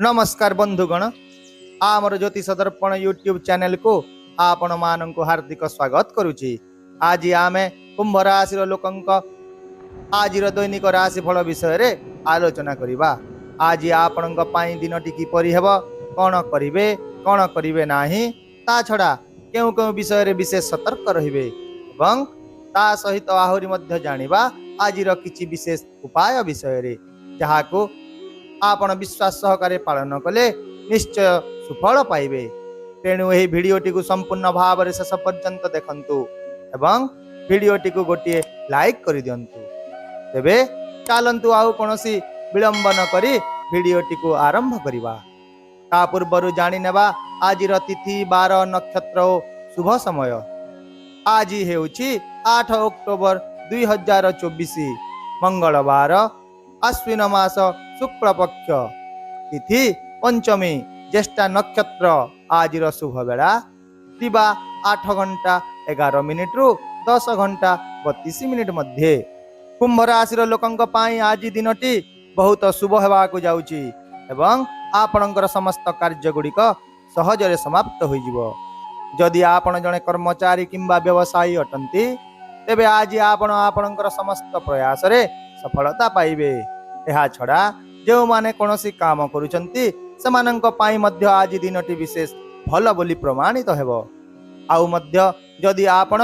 नमस्कार बंधुगण आमर ज्योतिष दर्पण यूट्यूब चैनल को आपण मानक हार्दिक स्वागत करुछि। आज आमे कुंभ राशि लोकंक आज दैनिक राशिफल विषय रे आलोचना करिबा। आज आपणक पाई दिनटी किपरि हेबो, कोन करिवे नाही, ता छडा केउ केउ विषय रे विशेष सतर्क रहिबे एवं ता सहित आहुरी मध्य जानिबा आजिर किछि विशेष उपाय विषय रे जहाको आपण विश्वास सहकारे पालन कले निश्चय सुफल पाइबे। तेणु यही भिडियोटी को संपूर्ण भाव में शेष पर्यंत देखंतु एवं भिडियोटी को गोटे लाइक कर दियंतु। तेबे चलंतु आउ कोनोसी विलंब न करी भिडियोटी को आरंभ करिबा। ता पूर्वरु जानि नेबा आजिर तिथि 12 नक्षत्र ओ शुभ समय। आज हेउछि 8 अक्टोबर 2024 मंगलवार अश्विन मास शुक्ल पक्ष तिथि पंचमी ज्येष्ठा नक्षत्र। आज शुभ बेला दिवा 8 घंटा 11 मिनिट रु 10 घंटा 32 मिनिट मध्य। कुंभ राशि लोकंक पाई आज दिनटी बहुत शुभ हेबाकु जाउची एवं आपणकर समस्त कार्य गुड़िक सहजरे समाप्त हो जिवो। जदि आपण जने कर्मचारी किंबा व्यवसायी अटंती तेबे आज आपण आपणकर समस्त प्रयास रे सफलता पाइबे। एहा छड़ा जो माने कोनोसी काम करूचंती समानंक पाई मध्य आज दिनटी विशेष भल बोली प्रमाणित हेबो। आउ मध्य जदि आपण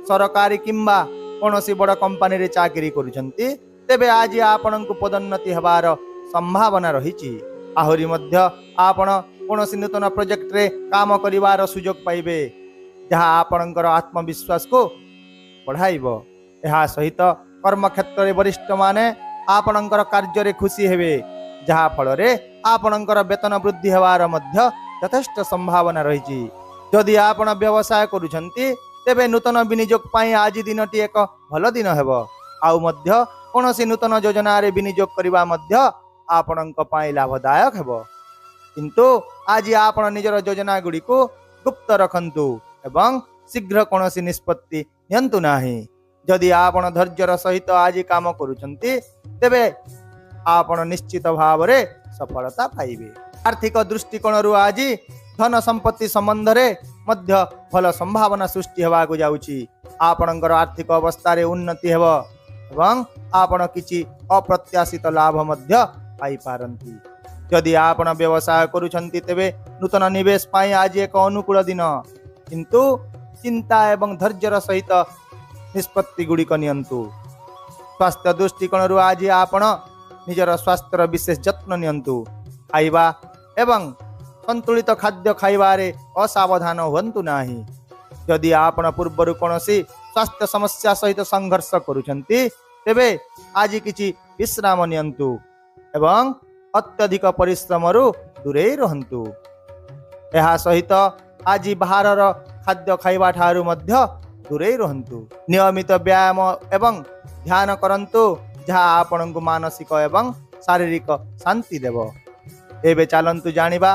सरकारी किंबा कोनोसी बड़ कंपनी रे चाकरी करूचंती तेबे आज आपणंकु पदोन्नति हेबार संभावना रहिछि। आहुरी मध्य आपण कोनोसी नूतन प्रोजेक्ट रे काम करिवार सुयोग पाइबे जहा आपणंकर आत्मविश्वास को बढ़ाइबो। एहा सहित कर्म क्षेत्र रे वरिष्ठ माने आपणंकर कार्य रे खुशी हेबे जहा फल रे आपणंकर वेतन वृद्धि हेबार मध्य यथेष्ट संभावना रहिछि। जदि आपण व्यवसाय करूछंती तेबे नूतन विनियोग पाई आज दिनटी एक भल दिन हेबो। आउ मध्य कोनोसी नूतन योजना रे विनियोग करिवा मध्य आपणंक पाई लाभदायक हेबो। किंतु आज आपण निजर योजना गुडी को गुप्त रखंतु एवं शीघ्र कोनोसी निष्पत्ति नियंतु नाही। जदि आपण धैर्यर सहित आज काम करूछंती तेबे आपण निश्चित भाव रे सफलता पाइबे। आर्थिक दृष्टिकोण रु आज धन संपत्ति संबंध रे मध्य भल संभावना सृष्टि हेबाकु जाउची। आपणकर आर्थिक अवस्था रे उन्नति हेबो एवं आपण किछि अप्रत्याशित लाभ मध्य पाई पारंती। जदि आपण व्यवसाय करूछंती तेबे नूतन निवेश पाई आज एक अनुकूल दिन, किंतु चिंता एवं धैर्यर सहित निष्पत्ति गुड़िक नियंतु। स्वास्थ्य दृष्टिकोण रु आज आपण निजर स्वास्थ्यर विशेष जत्न नियंतु। खाइबा एवं संतुलित खाद्य खाइबारे असावधान हुंतु नाही। जदि आपण पूर्वरु कोनोसी स्वास्थ्य समस्या सहित संघर्ष करूछंती तेबे आज किछि विश्राम नियंतु एवं अत्यधिक परिश्रम रु दूरे रहंतु। एहा सहित आज बाहरर खाद्य खाइबा ठारू मध्य दूरे रहंतु। नियमित व्यायाम एवं ध्यान करंतु जहा आपनकु मानसिक एवं शारीरिक शांति देव। एबे चलंतु जानिबा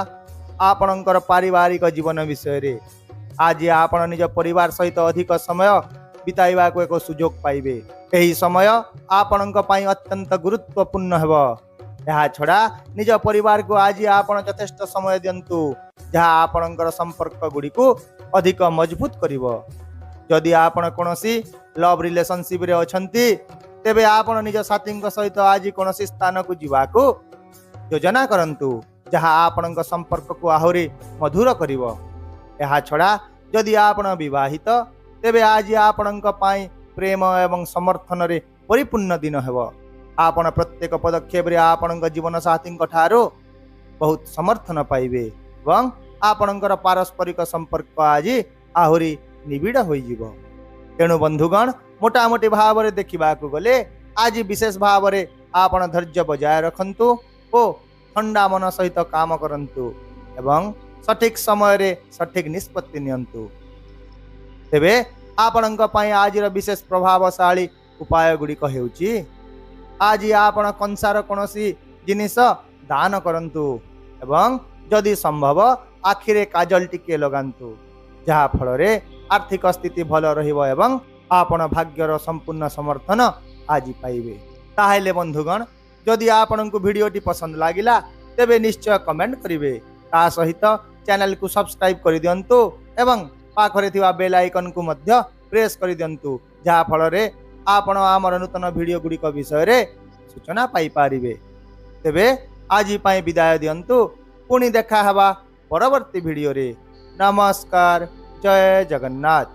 आपनकर पारिवारिक जीवन विषय रे। आज आपण निज परिवार सहित अधिक समय बिताइबा को एक सुयोग पाइबे। एही समय आपनक पई अत्यंत गुरुत्वपूर्ण हेबो। एहा छड़ा निज परिवार को आज आपण यथेष्ट समय दियंतु जहा आपनकर संपर्क गुडी को अधिक मजबूत करिवो। जदि आपण कोनोसी लव रिलेशनशिप रे अछंती तेबे आपण निज साथी सहित आज कोनोसी स्थान को जीवा को योजना करंतु जहा आपणक संपर्क को आहुरी मधुर करिवो। एहा छड़ा जदि आपण विवाहित तेबे आज आपणक पाई प्रेम एवं समर्थन रे परिपूर्ण दिन हेबो। आपण प्रत्येक पदक्षेप रे आपणक जीवन साथी ठारो बहुत समर्थन पाइबे एवं आपणकर पारस्परिक संपर्क आज आहुरी निबिड़ होई जिवो। तेणु बंधुगण मोटामोटी भाव रे देखिबा को गले आज विशेष भाव रे आपण धैर्य बजाय रखंतु ओ ठंडा मन सहित काम करंतु एवं सठिक समय रे सठिक निष्पत्ति नियंतु। तेबे आपणक पई आज रो विशेष प्रभावशाली उपाय गुडी हेउची आज आपण कंसार कोनोसी जिनिस दान करंतु एवं जदि संभव आखिरे काजल टिके लगांतु जहा फल रे आर्थिक स्थिति भल रहिबो एवं आपण भाग्यर संपूर्ण समर्थन आज पाइबे। ताहेले बंधुगण जदि आपनकु वीडियोटी पसंद लागिला ତେବେ ନିଶ୍ଚୟ କମେଣ୍ଟ କରିବେ। ତା ସହିତ ଚ୍ୟାନେଲକୁ ସବସ୍କ୍ରାଇବ୍ କରିଦିଅନ୍ତୁ ଏବଂ ପାଖରେ ଥିବା ବେଲ୍ ଆଇକନକୁ ମଧ୍ୟ ପ୍ରେସ୍ କରିଦିଅନ୍ତୁ, ଯାହା ଫଳରେ ଆପଣ ଆମର ନୂତନ ଭିଡ଼ିଓ ଗୁଡ଼ିକ ବିଷୟରେ ସୂଚନା ପାଇପାରିବେ। ତେବେ ଆଜି ପାଇଁ ବିଦାୟ ଦିଅନ୍ତୁ, ପୁଣି ଦେଖା ହେବା ପରବର୍ତ୍ତୀ ଭିଡ଼ିଓରେ। ନମସ୍କାର, ଜୟ ଜଗନ୍ନାଥ।